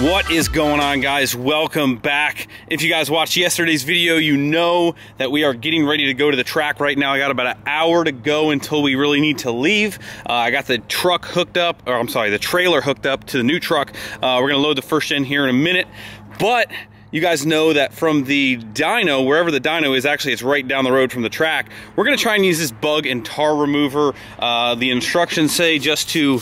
What is going on, guys? Welcome back. If you guys watched yesterday's video, you know that we are getting ready to go to the track right now. I got about an hour to go until we really need to leave. I got the truck hooked up, or I'm sorry, the trailer hooked up to the new truck. We're gonna load the first gen here in a minute, but you guys know that from the dyno, wherever the dyno is, actually it's right down the road from the track, we're gonna try and use this bug and tar remover. The instructions say just to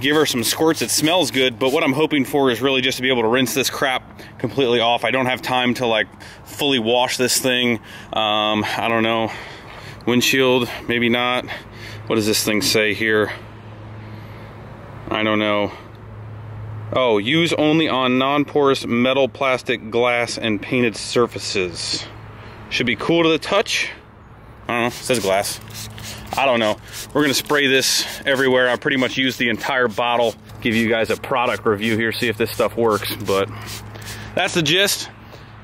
give her some squirts. It smells good, but what I'm hoping for is really just to be able to rinse this crap completely off. I don't have time to like fully wash this thing. I don't know, windshield, maybe not. What does this thing say here? I don't know. Oh, use only on non-porous metal, plastic, glass, and painted surfaces. Should be cool to the touch. I don't know, it says glass. I don't know. We're gonna spray this everywhere. I pretty much used the entire bottle. Give you guys a product review here, see if this stuff works, but that's the gist.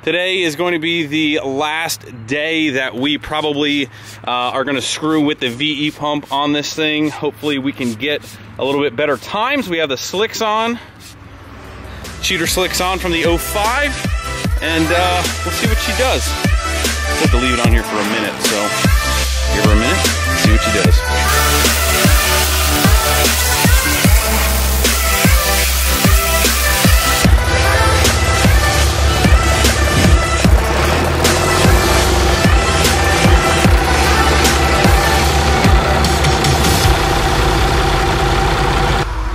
Today is going to be the last day that we probably are gonna screw with the VE pump on this thing. Hopefully we can get a little bit better times. We have the slicks on, cheater slicks on from the 05, and we'll see what she does. I have to leave it on here for a minute, so give her a minute. See what she does.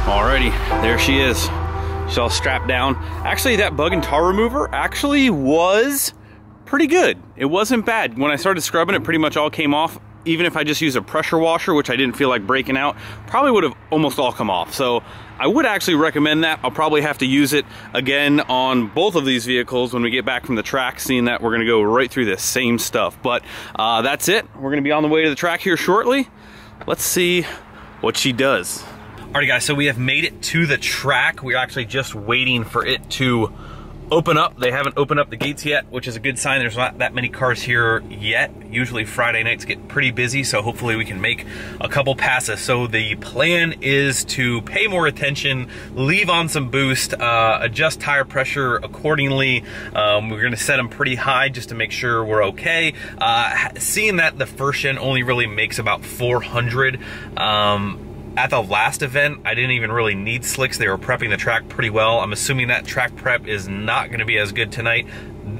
Alrighty, there she is. She's all strapped down. Actually, that bug and tar remover actually was pretty good. It wasn't bad. When I started scrubbing, it pretty much all came off. Even if I just use a pressure washer, which I didn't feel like breaking out, probably would have almost all come off. So I would actually recommend that. I'll probably have to use it again on both of these vehicles when we get back from the track, seeing that we're gonna go right through the same stuff. But that's it. We're gonna be on the way to the track here shortly. Let's see what she does. Alrighty guys, so we have made it to the track. We're actually just waiting for it to open up. They haven't opened up the gates yet, which is a good sign. There's not that many cars here yet. Usually Friday nights get pretty busy, so hopefully we can make a couple passes. So the plan is to pay more attention, leave on some boost, adjust tire pressure accordingly. We're gonna set them pretty high just to make sure we're okay. Seeing that the first gen only really makes about 400, at the last event, I didn't even really need slicks. They were prepping the track pretty well. I'm assuming that track prep is not gonna be as good tonight,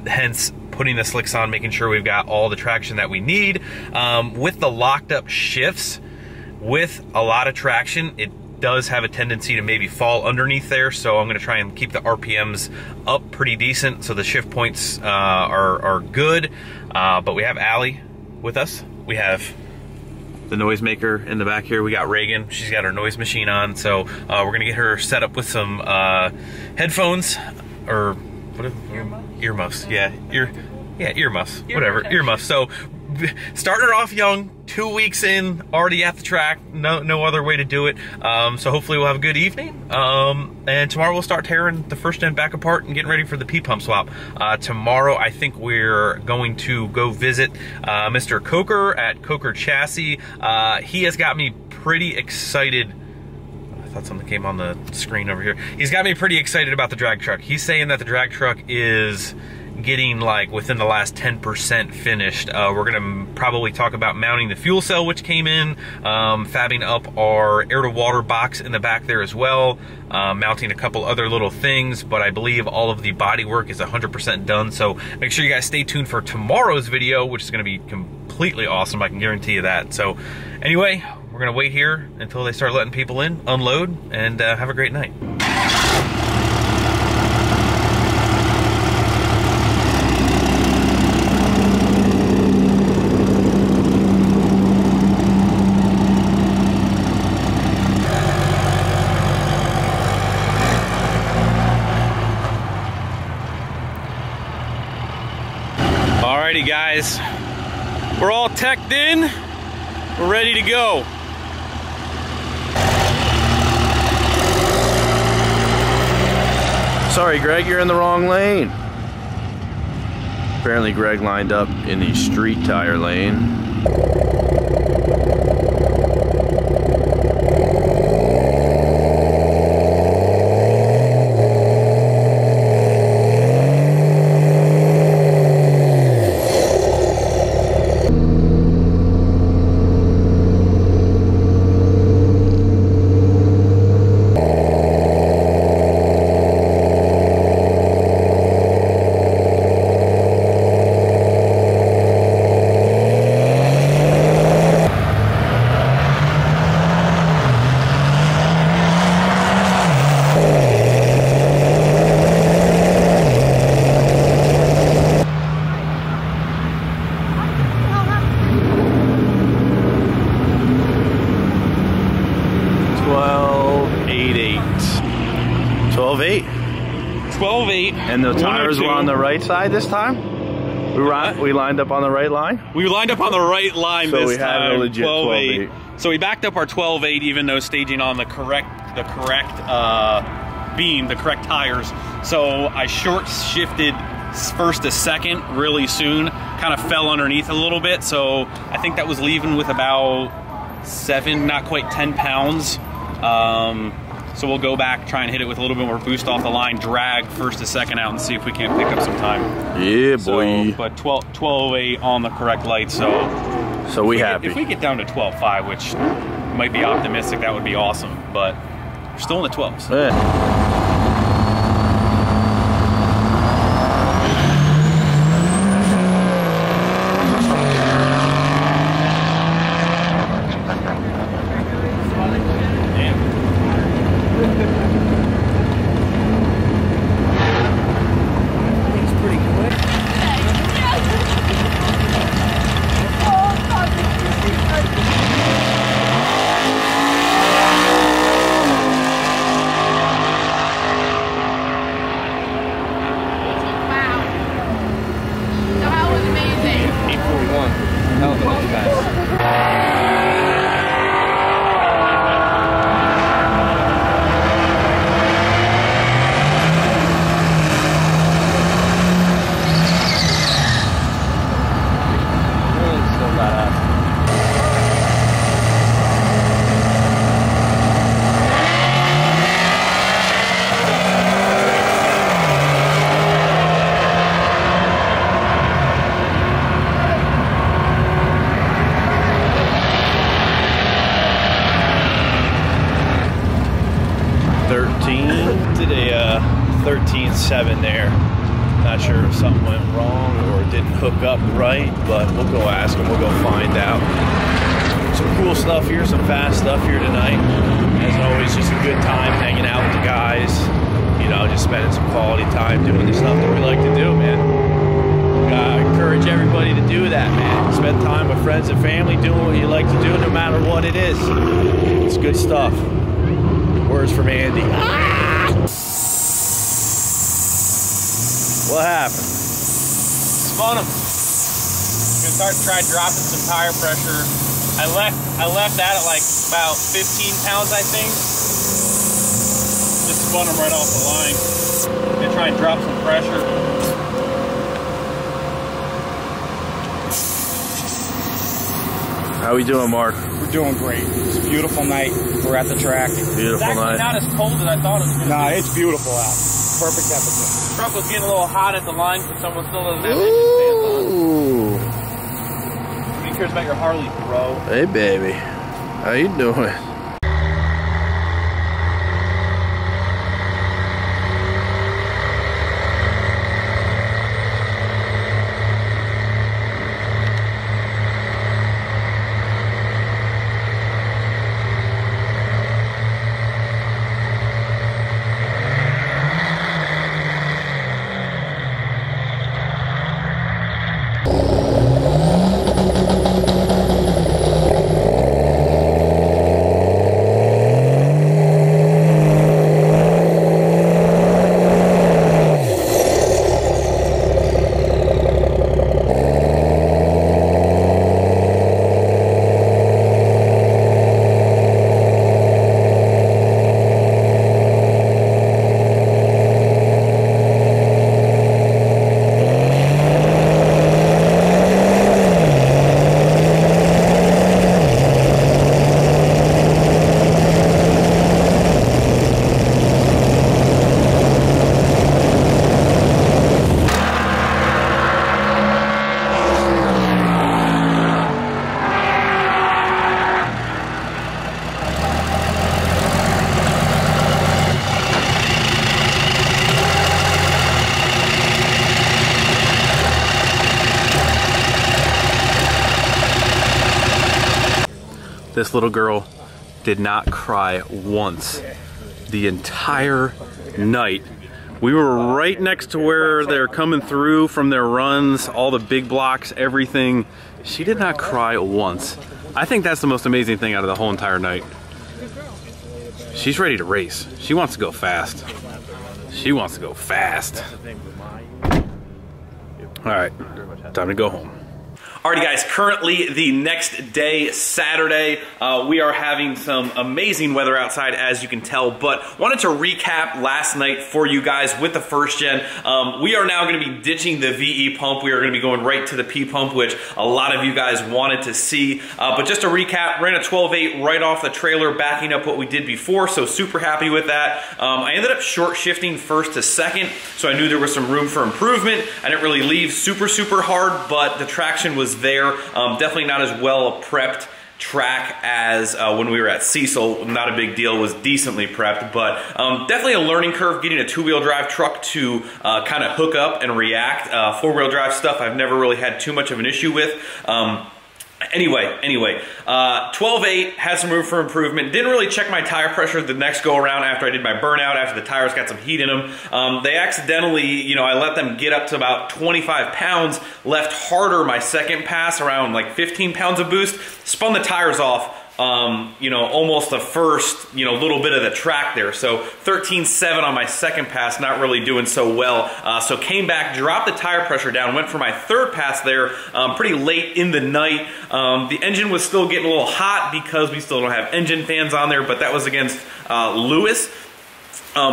hence putting the slicks on, making sure we've got all the traction that we need. With the locked up shifts, with a lot of traction, it does have a tendency to maybe fall underneath there, so I'm gonna try and keep the RPMs up pretty decent so the shift points are good. But we have Allie with us. We have the noisemaker in the back here. We got Reagan. She's got her noise machine on, so we're gonna get her set up with some headphones, or what? Earmuffs. Yeah, earmuffs. Whatever, earmuffs. So starting her off young, 2 weeks in, already at the track. No other way to do it. So hopefully we'll have a good evening. And tomorrow we'll start tearing the first gen back apart and getting ready for the P-pump swap. Tomorrow I think we're going to go visit Mr. Coker at Coker Chassis. He has got me pretty excited. I thought something came on the screen over here. He's got me pretty excited about the drag truck. He's saying that the drag truck is getting like within the last 10% finished. We're gonna probably talk about mounting the fuel cell, which came in, fabbing up our air to water box in the back there as well, mounting a couple other little things, but I believe all of the body work is 100% done. So make sure you guys stay tuned for tomorrow's video, which is gonna be completely awesome. I can guarantee you that. So anyway, we're gonna wait here until they start letting people in, unload, and have a great night. Alrighty guys, we're all teched in, we're ready to go. Sorry Greg, you're in the wrong lane. Apparently Greg lined up in the street tire lane. 8.8. 12.8. 12.8. And the tires were on the right side this time? We lined up on the right line? We lined up on the right line so this we time. had a legit 12.8. So we backed up our 12.8 even though staging on the correct beam, the correct tires. So I short shifted first to second really soon, kind of fell underneath a little bit. So I think that was leaving with about 7, not quite 10 pounds. So we'll go back, try and hit it with a little bit more boost off the line, drag first to second out and see if we can't pick up some time. Yeah, boy. So, but 12.8 on the correct light, so we happy. If we get down to 12.5, which might be optimistic, that would be awesome, but we're still in the 12s. Yeah. Did a 13.7 there. Not sure if something went wrong or didn't hook up right, but we'll go ask him. We'll go find out. Some cool stuff here, some fast stuff here tonight. As always, just a good time hanging out with the guys. You know, just spending some quality time doing the stuff that we like to do, man. I encourage everybody to do that, man. Spend time with friends and family doing what you like to do, no matter what it is. It's good stuff. Words from Andy. Ah! What happened? Spun them. Gonna try dropping some tire pressure. I left that at like about 15 pounds, I think. Just spun them right off the line. Gonna try and drop some pressure. How we doing, Mark? We're doing great. It's a beautiful night. We're at the track. Beautiful night. It's not as cold as I thought it was going to be. Nah, it's beautiful out. Perfect temperature. The truck was getting a little hot at the line because someone still doesn't have engine stands on. Ooh. Who cares about your Harley, bro? Hey, baby. How you doing? This little girl did not cry once the entire night. We were right next to where they're coming through from their runs, all the big blocks, everything. She did not cry once. I think that's the most amazing thing out of the whole entire night. She's ready to race. She wants to go fast. She wants to go fast. All right, time to go home. Alrighty guys, currently the next day, Saturday, we are having some amazing weather outside as you can tell, but wanted to recap last night for you guys with the first gen. We are now going to be ditching the VE pump. We are going to be going right to the P pump, which a lot of you guys wanted to see. But just to recap, ran a 12.8 right off the trailer, backing up what we did before, so super happy with that. I ended up short shifting first to second, so I knew there was some room for improvement. I didn't really leave super hard, but the traction was there. Definitely not as well prepped track as when we were at Cecil. Not a big deal, was decently prepped, but definitely a learning curve getting a two-wheel drive truck to kind of hook up and react. Four-wheel drive stuff I've never really had too much of an issue with. Anyway, 12.8 had some room for improvement. Didn't really check my tire pressure the next go around after I did my burnout, after the tires got some heat in them. They accidentally, you know, I let them get up to about 25 pounds, left harder my second pass, around like 15 pounds of boost, spun the tires off. You know, almost the first, you know, little bit of the track there. So 13.7 on my second pass, not really doing so well. So came back, dropped the tire pressure down, went for my third pass there pretty late in the night. The engine was still getting a little hot because we still don't have engine fans on there, but that was against Lewis.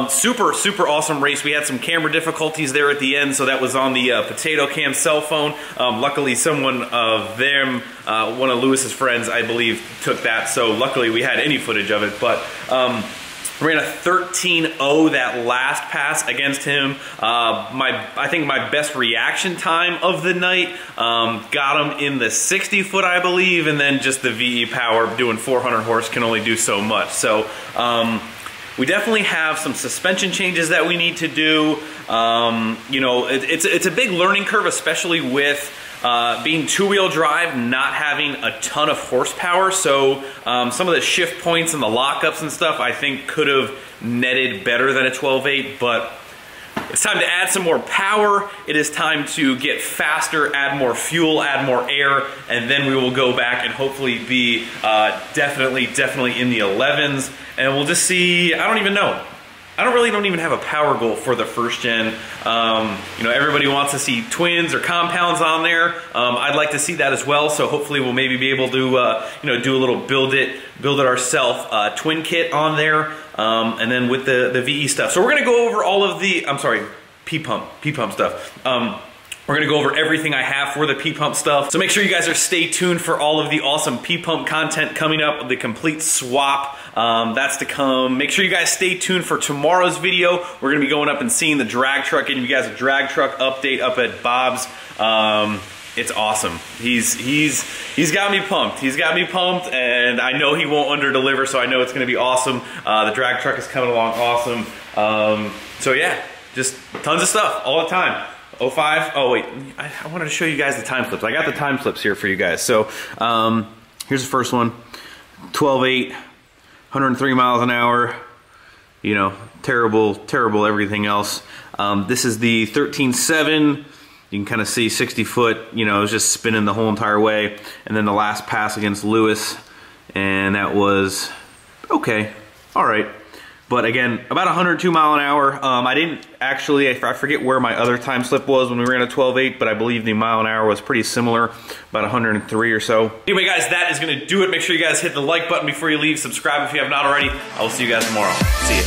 Super awesome race. We had some camera difficulties there at the end, so that was on the potato cam cell phone. Luckily someone of them, one of Lewis's friends I believe, took that, so luckily we had any footage of it. But ran a 13.0 that last pass against him. I think my best reaction time of the night, got him in the 60 foot I believe, and then just the VE power doing 400 horse can only do so much. So we definitely have some suspension changes that we need to do. You know, it's a big learning curve, especially with being two-wheel drive, not having a ton of horsepower. So some of the shift points and the lockups and stuff I think could have netted better than a 12.8, but it's time to add some more power. It is time to get faster, add more fuel, add more air, and then we will go back and hopefully be definitely in the 11s. And we'll just see, I don't even know. I don't even have a power goal for the first gen. You know, everybody wants to see twins or compounds on there. I'd like to see that as well. So hopefully we'll maybe be able to, you know, do a little build it ourselves twin kit on there. And then with the VE stuff. So we're gonna go over all of the, I'm sorry, P pump stuff. We're gonna go over everything I have for the P-Pump stuff. So make sure you guys are stay tuned for all of the awesome P-Pump content coming up, the complete swap, that's to come. Make sure you guys stay tuned for tomorrow's video. We're gonna be going up and seeing the drag truck, getting you guys a drag truck update up at Bob's. It's awesome. He's got me pumped. He's got me pumped, and I know he won't under-deliver, so I know it's gonna be awesome. The drag truck is coming along awesome. So yeah, just tons of stuff all the time. 05, oh wait, I wanted to show you guys the time slips. I got the time slips here for you guys. So here's the first one, 12.8, 103 miles an hour, you know, terrible everything else. This is the 13.7, you can kind of see 60 foot, you know, it was just spinning the whole entire way. And then the last pass against Lewis, and that was okay, all right. But again, about 102 mile an hour. I didn't actually, I forget where my other time slip was when we ran a 12.8, but I believe the mile an hour was pretty similar, about 103 or so. Anyway guys, that is gonna do it. Make sure you guys hit the like button before you leave. Subscribe if you have not already. I will see you guys tomorrow. See ya.